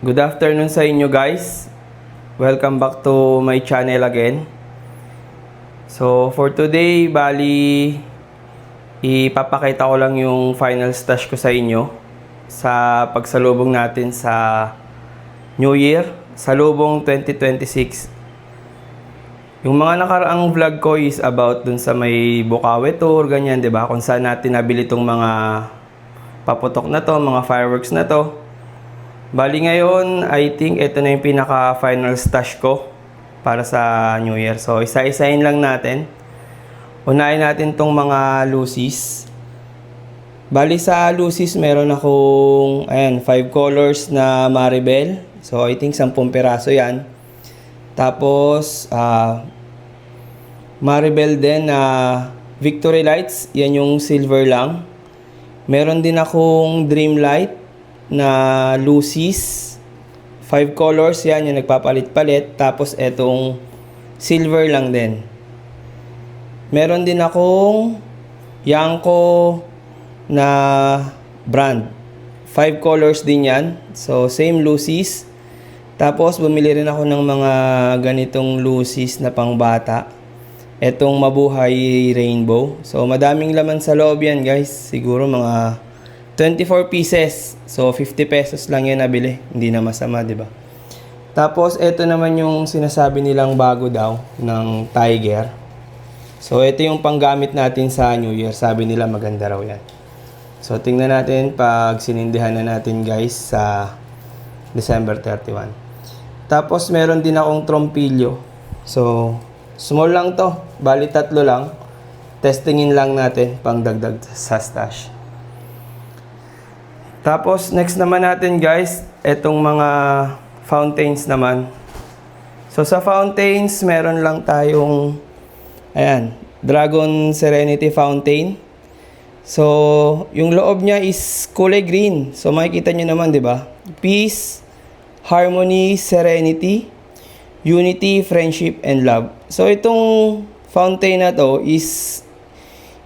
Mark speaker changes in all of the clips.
Speaker 1: Good afternoon sa inyo guys. Welcome back to my channel again. So for today, bali ipapakita ko lang yung final stash ko sa inyo sa pagsalubong natin sa New Year, salubong 2026. Yung mga nakaraang vlog ko is about dun sa may Bukawi tour, ganyan, 'di ba? Kung saan natin nabili tong mga paputok na to, mga fireworks na to. Bali ngayon, I think ito na yung pinaka final stash ko para sa New Year. So isa-isahin lang natin. Unahin natin tong mga Lucis. Bali sa Lucis meron akong 5 colors na Maribel. So I think 10 piraso yan. Tapos Maribel din na Victory Lights. Yan yung silver lang. Meron din akong Dream Light na Lucis. 5 colors yan, yung nagpapalit-palit. Tapos etong silver lang din. Meron din akong Yanko na brand. 5 colors din yan. So same Lucis. Tapos bumili rin ako ng mga ganitong Lucis na pangbata. Etong Mabuhay Rainbow. So madaming laman sa loob yan guys. Siguro mga 24 pieces. So 50 pesos lang yan nabili. Hindi na masama, 'di ba? Tapos ito naman yung sinasabi nilang bago daw ng Tiger. So ito yung panggamit natin sa New Year. Sabi nila maganda raw yan. So tingnan natin pag sinindihan na natin guys sa December 31. Tapos meron din akong trompilyo. So small lang to. Bali 3 lang. Testingin lang natin pang dagdag sa stash. Tapos, next naman natin guys, etong mga fountains naman. So, sa fountains, meron lang tayong, Dragon Serenity Fountain. So, yung loob niya is kulay green. So, makikita nyo naman, di ba? Peace, Harmony, Serenity, Unity, Friendship, and Love. So, itong fountain na to is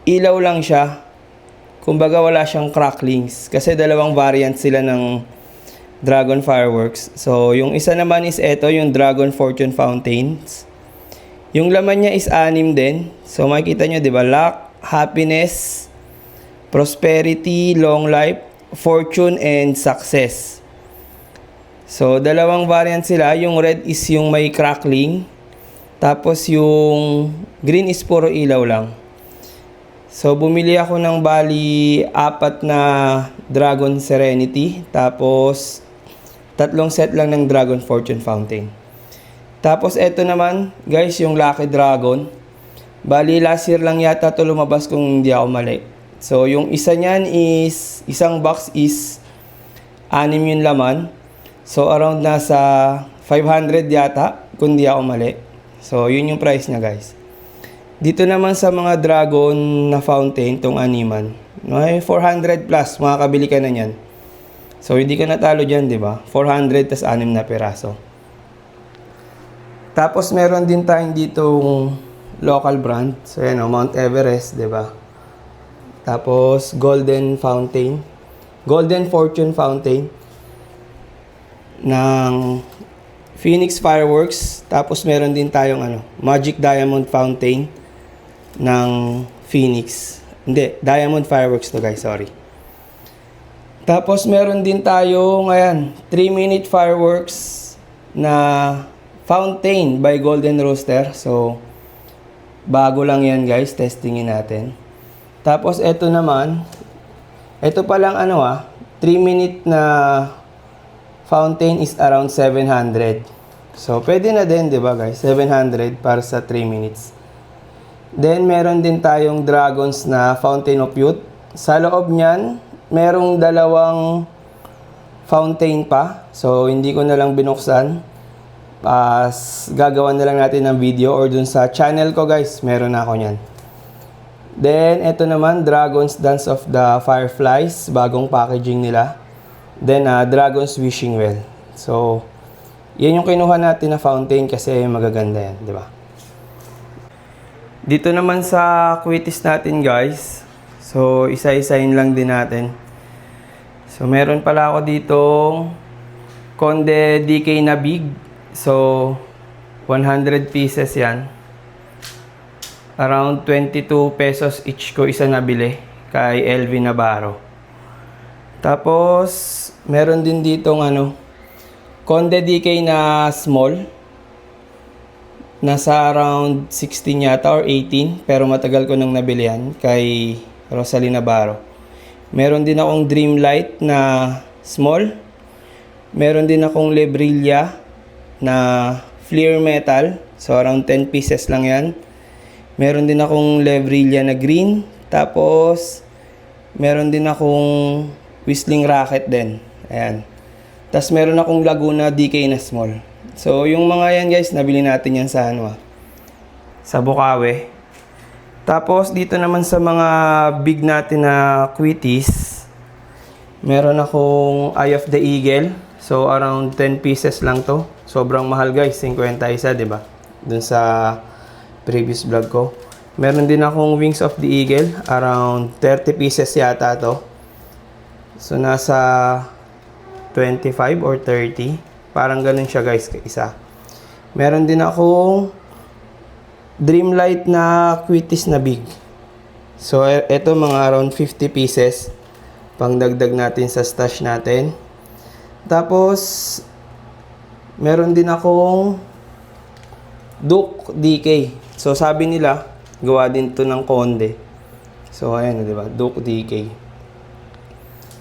Speaker 1: ilaw lang siya. Kumbaga wala siyang cracklings kasi dalawang variant sila ng Dragon Fireworks. So yung isa naman is ito, yung Dragon Fortune Fountains. Yung laman niya is 6 din. So makikita nyo, 'di ba? Luck, happiness, prosperity, long life, fortune, and success. So dalawang variant sila. Yung red is yung may crackling. Tapos yung green is puro ilaw lang. So, bumili ako ng bali 4 na Dragon Serenity. Tapos, 3 set lang ng Dragon Fortune Fountain. Tapos, eto naman, guys, yung Lucky Dragon. Bali, last year lang yata ito lumabas kung hindi ako mali. So, yung isa niyan is, isang box is 6 yung laman. So, around nasa 500 yata kung hindi ako mali. So, yun yung price niya, guys. Dito naman sa mga dragon na fountain, tong animan, may 400 plus, makakabili ka na yan. So, hindi ka natalo dyan, di ba? 400 tas 6 na piraso. Tapos, meron din tayong ditong local brand. So, yan o, Mount Everest, di ba? Tapos, Golden Fountain. Golden Fortune Fountain ng Phoenix Fireworks. Tapos, meron din tayong Magic Diamond Fountain ng Phoenix. Hindi, Diamond Fireworks to guys, sorry. Tapos meron din tayo ngayon 3-minute fireworks na fountain by Golden Rooster. So bago lang yan guys, testingin natin. Tapos ito naman, ito pa lang 3-minute na fountain is around 700. So pwede na din, 'di ba guys? 700 para sa 3 minutes. Then, meron din tayong dragons na Fountain of Youth. Sa loob niyan, merong 2 fountain pa. So, hindi ko na lang binuksan. Gagawa na lang natin ng video or dun sa channel ko guys. Meron na ako niyan. Then, ito naman, Dragon's Dance of the Fireflies. Bagong packaging nila. Then, Dragon's Wishing Well. So, yan yung kinuha natin na fountain kasi magaganda yan, di ba? Dito naman sa quitis natin guys. So, isa-isahin lang din natin. So, meron pala ako ditong Conde DK na big. So, 100 pieces yan. Around 22 pesos each ko isa nabili kay LV Navarro. Tapos, meron din ditong Conde DK na small. Nasa around 16 yata or 18. Pero matagal ko nang nabili yan kay Rosalie Navarro. Meron din akong Dreamlight na small. Meron din akong Lebrilla na Fleer Metal. So, around 10 pieces lang yan. Meron din akong Lebrilla na green. Tapos, meron din akong Whistling Rocket din. Ayan. Tapos, meron akong Laguna DK na small. So, yung mga yan guys, nabili natin yan sa sa Bukawi. Tapos, dito naman sa mga big natin na quitties, meron akong Eye of the Eagle. So, around 10 pieces lang to. Sobrang mahal guys, 50 isa, diba? Dun sa previous vlog ko. Meron din akong Wings of the Eagle. Around 30 pieces yata to. So, nasa 25 or 30. Parang ganun siya guys, isa. Meron din akong Dreamlight na quitties na big. So, eto mga around 50 pieces. Pangdagdag natin sa stash natin. Tapos, meron din akong Duke DK. So, sabi nila, gawa din to ng Conde. So, ayan, di ba? Duke DK.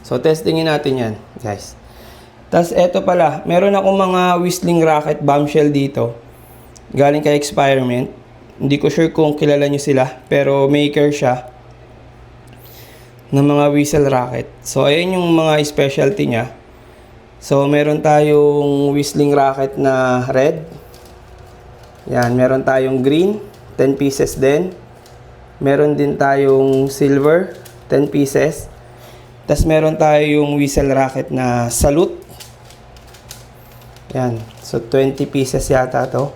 Speaker 1: So, testingin natin yan, guys. Tapos, eto pala. Meron akong mga Whistling Rocket bombshell dito. Galing kay Experiment. Hindi ko sure kung kilala nyo sila. Pero, maker siya ng mga whistle rocket. So, ayan yung mga specialty niya. So, meron tayong Whistling Rocket na red. Yan, meron tayong green, 10 pieces din. Meron din tayong silver, 10 pieces. Tapos meron tayong Whistle Rocket na salute. Yan, so 20 pieces yata to.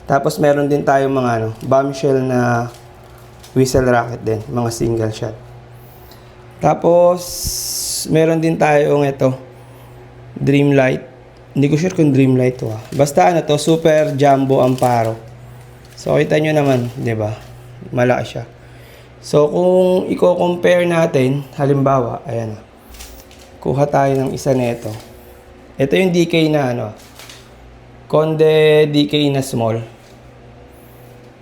Speaker 1: Tapos meron din tayong mga bombshell na Whistle Rocket din, mga single shot. Tapos meron din tayong Dreamlight. Hindi ko sure kung Dreamlight to Basta to, Super Jumbo Amparo. So, kita nyo naman, di ba? Malaki siya. So, kung i-compare natin, halimbawa, ayan. Kuha tayo ng isa nito. Ito yung DK na Conde DK na small.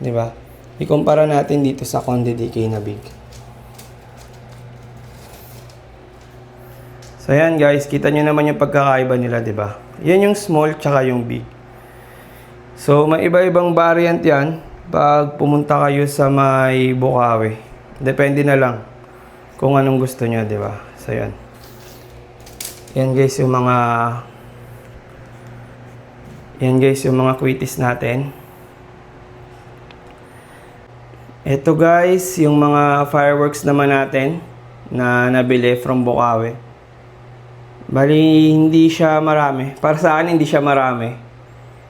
Speaker 1: Di ba? I-compara natin dito sa Conde DK na big. So, ayan guys, kita nyo naman yung pagkakaiba nila, di ba? Yan yung small tsaka yung big. So, may iba-ibang variant yan pag pumunta kayo sa may Bukawi. Depende na lang kung anong gusto nyo, di ba? So, yan. Yan guys yung mga quitties natin. Ito guys, yung mga fireworks naman natin na nabili from Bukawi. Bali, hindi siya marami. Para sa akin, hindi siya marami.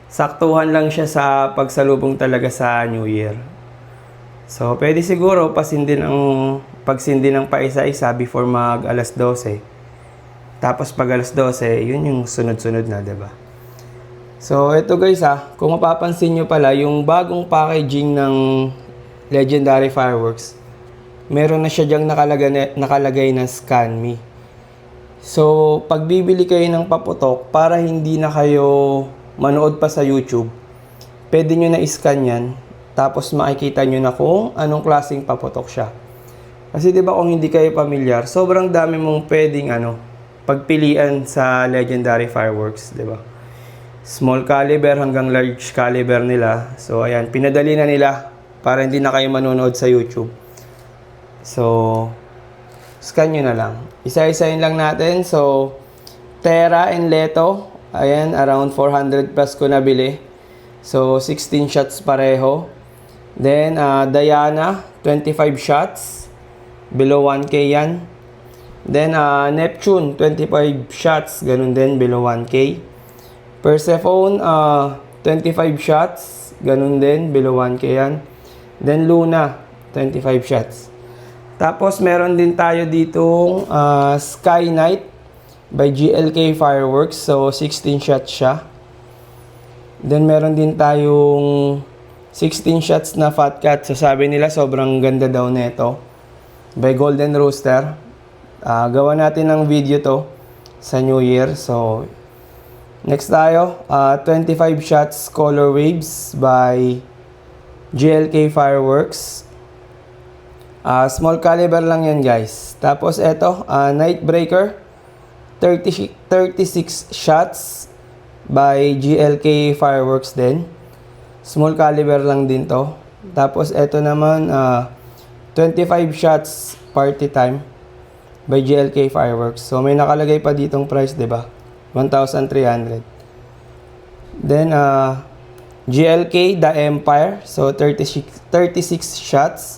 Speaker 1: Saktuhan lang siya sa pagsalubong talaga sa New Year. So, pwede siguro pagsindi ng paisa-isa before mag alas 12. Tapos pag alas 12, yun yung sunod-sunod na, diba? So, ito guys kung mapapansin nyo pala, yung bagong packaging ng Legendary Fireworks, meron na siya dyang nakalagay na Scan Me. So, pag bibili kayo ng paputok, para hindi na kayo manood pa sa YouTube, pwede nyo na i-scan yan, tapos makikita nyo na kung anong klaseng paputok siya. Kasi diba kung hindi kayo pamilyar, sobrang dami mong pwedeng pagpilian sa Legendary Fireworks, diba? Small caliber hanggang large caliber nila. So, ayan, pinadali na nila para hindi na kayo manonood sa YouTube. So, scan nyo na lang. Isa-isayin lang natin. So, Terra and Leto. Ayan, around 400 plus ko nabili. So, 16 shots pareho. Then, Diana, 25 shots. Below 1K yan. Then, Neptune, 25 shots. Ganun din, below 1K. Persephone, 25 shots. Ganun din, below 1K yan. Then, Luna, 25 shots. Tapos, meron din tayo ditong Sky Knight by GLK Fireworks. So, 16 shots siya. Then, meron din tayong 16 shots na Fat Cat. So, sabi nila sobrang ganda daw nito. By Golden Rooster. Gawa natin ng video to sa New Year. So, next tayo. 25 shots Color Waves by GLK Fireworks. Small caliber lang yan, guys. Tapos eto, Nightbreaker, 36 shots by GLK Fireworks din. Small caliber lang din to. Tapos eto naman, 25 shots Party Time by GLK Fireworks. So may nakalagay pa ditong price, 'di ba? 1,300. Then GLK The Empire, so 36 shots.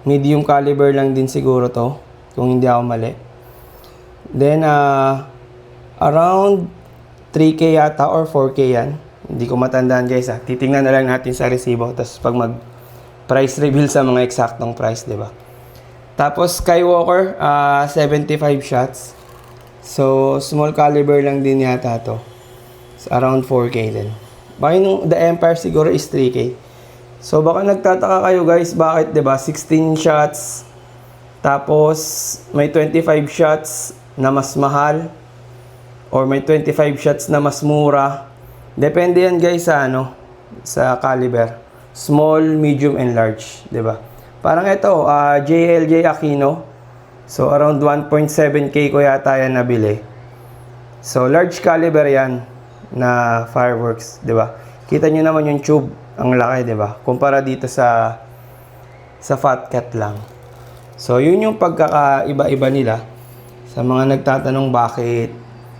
Speaker 1: Medium caliber lang din siguro to, kung hindi ako mali. Then, around 3K yata or 4K yan. Hindi ko matandaan, guys, ha. Titingnan na lang natin sa resibo. Tapos pag mag-price reveal sa mga eksaktong price, di ba? Tapos, Skywalker, 75 shots. So, small caliber lang din yata to. So, around 4K din. Baka yung The Empire siguro is 3K. So, baka nagtataka kayo, guys, bakit, 'di ba? 16 shots, tapos may 25 shots na mas mahal, or may 25 shots na mas mura. Depende yan, guys, sa sa caliber. Small, medium, and large, 'di ba? Parang ito, JLJ Aquino. So, around 1.7K ko yata yan nabili. So, large caliber yan na fireworks, 'di ba? Kita nyo naman yung tube. Ang laki, 'di ba? Kumpara dito sa Fat Cat lang. So, yun yung pagkakaiba-iba nila sa mga nagtatanong bakit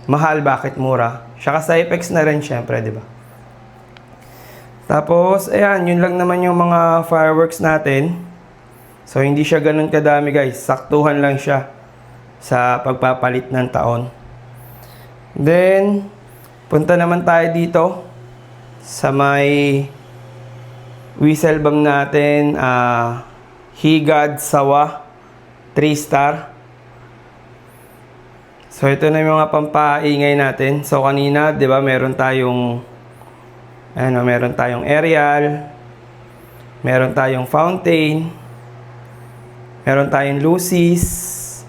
Speaker 1: mahal, bakit mura. Tsaka sa Apex na rin syempre, 'di ba? Tapos, ayan, yun lang naman yung mga fireworks natin. So, hindi siya ganun kadami, guys. Saktuhan lang siya sa pagpapalit ng taon. Then, punta naman tayo dito sa may whistle bomb natin, Higad Sawa 3 star. So ito na yung mga pampaingay natin. So kanina, 'di ba, meron tayong aerial, meron tayong fountain, meron tayong lucis,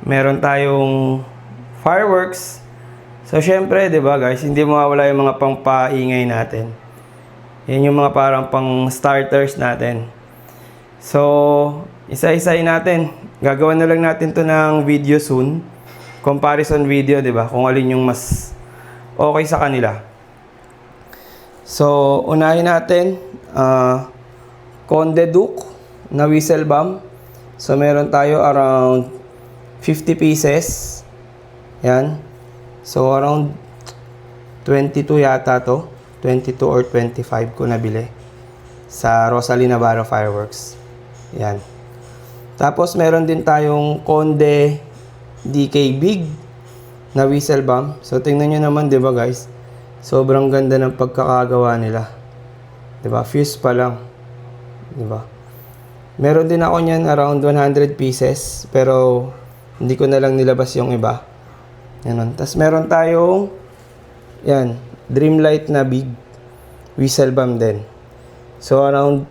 Speaker 1: meron tayong fireworks. So syempre, 'di ba, guys, hindi mawawala yung mga pampaingay natin. Yan yung mga parang pang starters natin. So, isa-isahin natin. Gagawa na lang natin to ng video soon. Comparison video, 'di ba? Kung alin yung mas okay sa kanila. So, unahin natin Conde Duke na whistle bomb. So, meron tayo around 50 pieces. Yan. So, around 22 yata to. 22 or 25 ko nabili sa Rosalie Navarro Fireworks. Yan. Tapos, meron din tayong Conde DK Big na whistle bomb. So, tingnan nyo naman, 'di ba, guys? Sobrang ganda ng pagkakagawa nila. 'Di ba? Fuse pa lang. 'Di ba? Meron din ako niyan around 100 pieces, pero hindi ko na lang nilabas yung iba. Yan. Tapos meron tayong yan, Dreamlight na big whistle bomb din. So around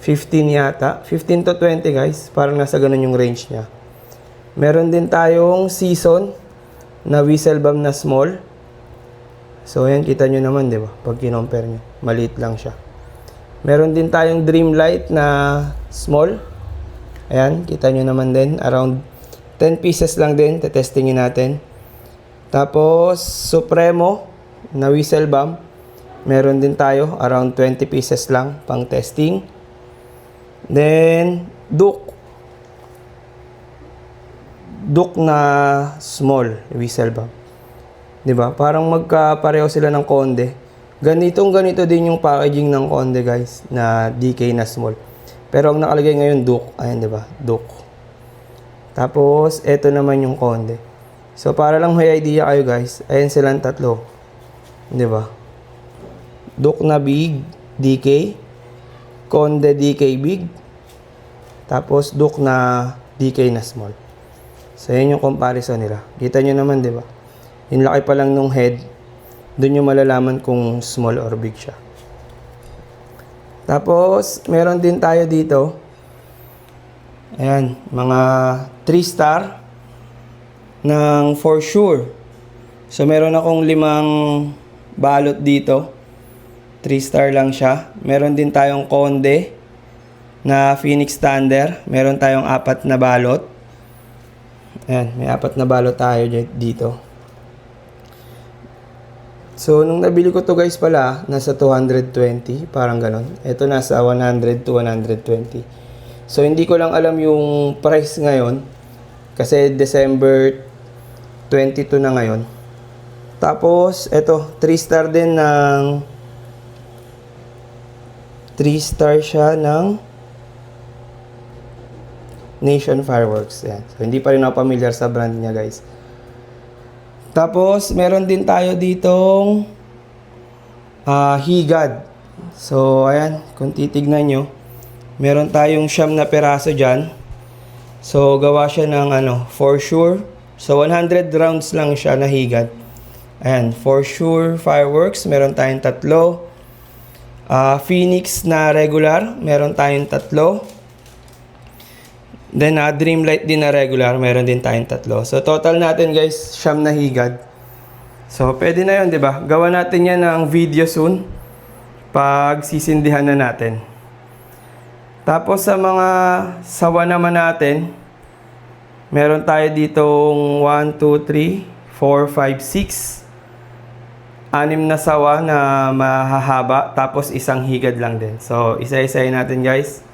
Speaker 1: 15 yata, 15 to 20, guys. Parang nasa ganun yung range niya. Meron din tayong Season na whistle bomb na small. So ayan, kita nyo naman, di ba? Pag kinompare nyo, maliit lang siya. Meron din tayong Dreamlight na small. Ayan, kita nyo naman din. Around 10 pieces lang din, tetestingin natin. Tapos, Supremo na whistle bomb. Meron din tayo, around 20 pieces lang, pang testing. Then, Duke na small whistle bomb. 'Di ba? Parang magkapareho sila ng Conde. Ganito din yung packaging ng Conde, guys, na DK na small. Pero ang nakalagay ngayon Duke, ayan, 'di ba? Duke. Tapos ito naman yung Conde. So para lang may idea kayo, guys, ayan silang tatlo. 'Di ba? Duke na big DK, Conde DK big, tapos Duke na DK na small. So, yun yung comparison nila. Kita nyo naman, di ba? Yung laki pa lang nung head, dun yung malalaman kung small or big siya. Tapos, meron din tayo dito. Ayan, mga 3 star ng For Sure. So, meron akong 5 balot dito. 3 star lang siya. Meron din tayong Conde na Phoenix Thunder. Meron tayong 4 na balot. Ayan, may 4 na balot tayo dito. So, nung nabili ko to guys pala, nasa 220, parang ganon. Ito nasa 100 to 120. So, hindi ko lang alam yung price ngayon. Kasi December 22 na ngayon. Tapos, ito, 3 star din ng 3 star siya ng Nation Fireworks. Yan. So, hindi pa rin ako familiar sa brand niya, guys. Tapos, meron din tayo ditong Higad. So, ayan. Kung titignan nyo, meron tayong 9 na peraso dyan. So, gawa siya ng For Sure. So, 100 rounds lang siya na Higad. Ayan. For Sure Fireworks. Meron tayong 3. Phoenix na regular. Meron tayong 3. Then, Dreamlight din na regular, meron din tayong 3. So, total natin guys, 9 na Higad. So, pwede na yun, di ba? Gawa natin yan ng video soon. Pag sisindihan na natin. Tapos, sa mga sawa naman natin, meron tayo ditong 1, 2, 3, 4, 5, 6. 6 na sawa na mahahaba, tapos 1 higad lang din. So, isa-isahin natin guys.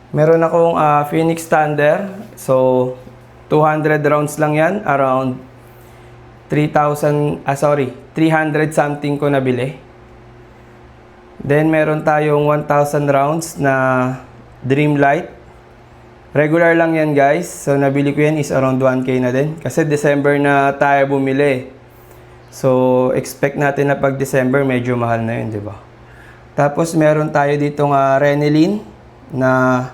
Speaker 1: Meron akong Phoenix Thunder. So, 200 rounds lang yan. Around 300 something ko nabili. Then, meron tayong 1,000 rounds na Dreamlight. Regular lang yan guys. So, nabili ko yan is around 1K na din. Kasi December na tayo bumili. So, expect natin na pag December, medyo mahal na yun, di ba? Tapos, meron tayo ditong Renelin na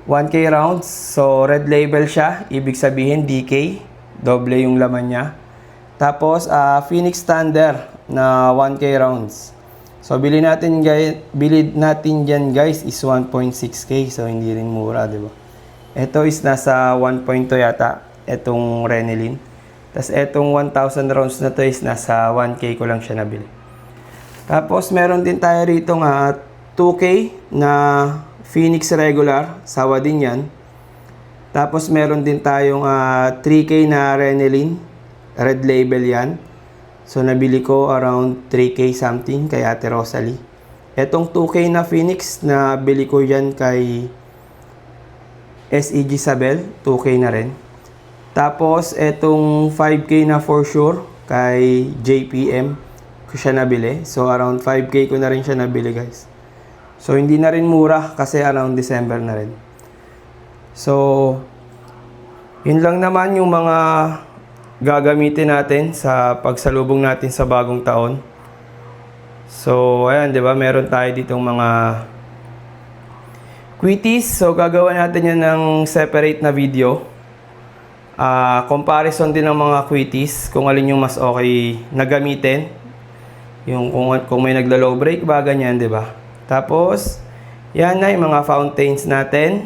Speaker 1: 1K rounds. So, red label siya. Ibig sabihin, DK. Doble yung laman niya. Tapos, Phoenix Thunder na 1K rounds. So, bilid natin dyan guys is 1.6K. So, hindi rin mura, di ba? Ito is nasa 1.2 yata. Itong Renelin. Tapos, itong 1,000 rounds na to is nasa 1K ko lang siya nabili. Tapos, meron din tayo rito 2K na Phoenix regular, sawa din yan. Tapos meron din tayong 3K na Renelin, red label yan. So nabili ko around 3K something kay Ate Rosalie. Etong 2K na Phoenix na bili ko yan kay SEG Sabel, 2K na rin. Tapos etong 5K na For Sure kay JPM ko siya nabili. So around 5K ko na rin siya nabili guys. So, hindi na rin mura kasi around December na rin. So, yun lang naman yung mga gagamitin natin sa pagsalubong natin sa bagong taon. So, ayan, di ba? Meron tayo ditong mga quitties. So, gagawa natin yan ng separate na video. Comparison din ng mga quitties. Kung alin yung mas okay na gamitin. Yung kung may nagla-low break ba, ganyan, di ba? Tapos, yan na yung mga fountains natin.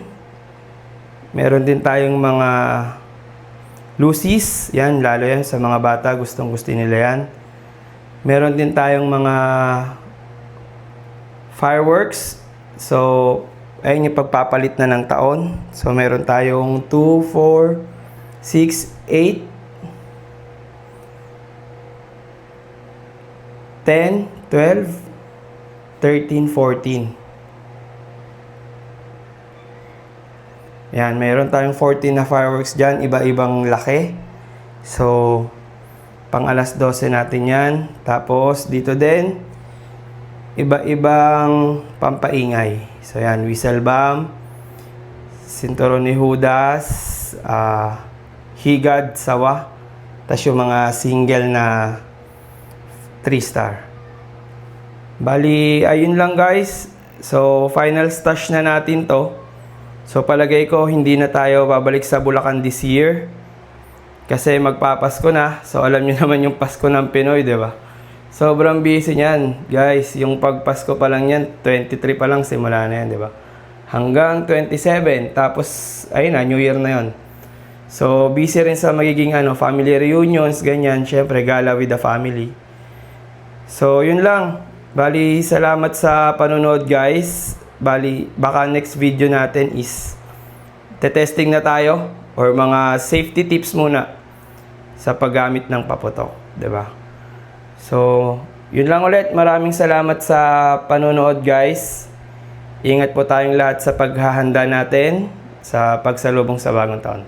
Speaker 1: Meron din tayong mga Lucy's. Yan, lalo yan sa mga bata. Gustong-gusto nila yan. Meron din tayong mga fireworks. So, ayun yung pagpapalit na ng taon. So, meron tayong 2, 4, 6, 8, 10, 12, 13, 14. Yan, meron tayong 14 na fireworks dyan. Iba-ibang laki. So, pang alas 12 natin yan. Tapos, dito din, iba-ibang pampaingay. So, yan, whistle bomb, sinturon ni Judas, higad, sawa. Tapos yung mga single na 3 star. Bali, ayun lang guys. So, final stash na natin to. So palagay ko hindi na tayo babalik sa Bulacan this year. Kasi magpapasko na. So alam niyo naman yung Pasko ng Pinoy, di ba? Sobrang busy niyan, guys. Yung pagpasko pa lang yan, 23 pa lang simula na yan, di ba? Hanggang 27. Tapos, ayun na, New Year na yon. So, busy rin sa magiging family reunions, ganyan. Syempre, gala with the family. So, yun lang. Bali, salamat sa panonood, guys. Bali, baka next video natin is testing na tayo or mga safety tips muna sa paggamit ng paputok, 'di ba? So, yun lang ulit. Maraming salamat sa panonood, guys. Ingat po tayong lahat sa paghahanda natin sa pagsalubong sa bagong taon.